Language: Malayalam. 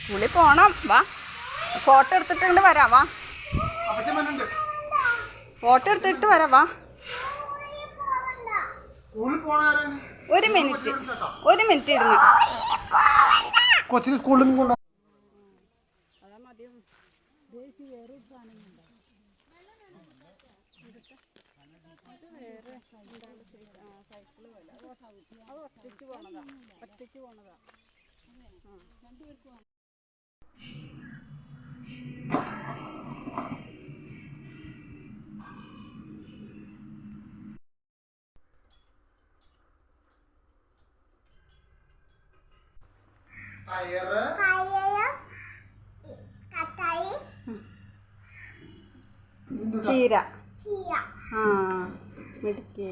സ്കൂളിൽ പോണം. വാ, ഫോട്ടോ എടുത്തിട്ട് വരാം. വാ, ഫോട്ടോ എടുത്തിട്ട് വരാം. വാ, ഒരു മിനിറ്റ് ഇരുന്ന് കൊച്ചിന് സ്കൂളിൽ കൊണ്ടോ. ചീര. ആ, മിടുക്കി.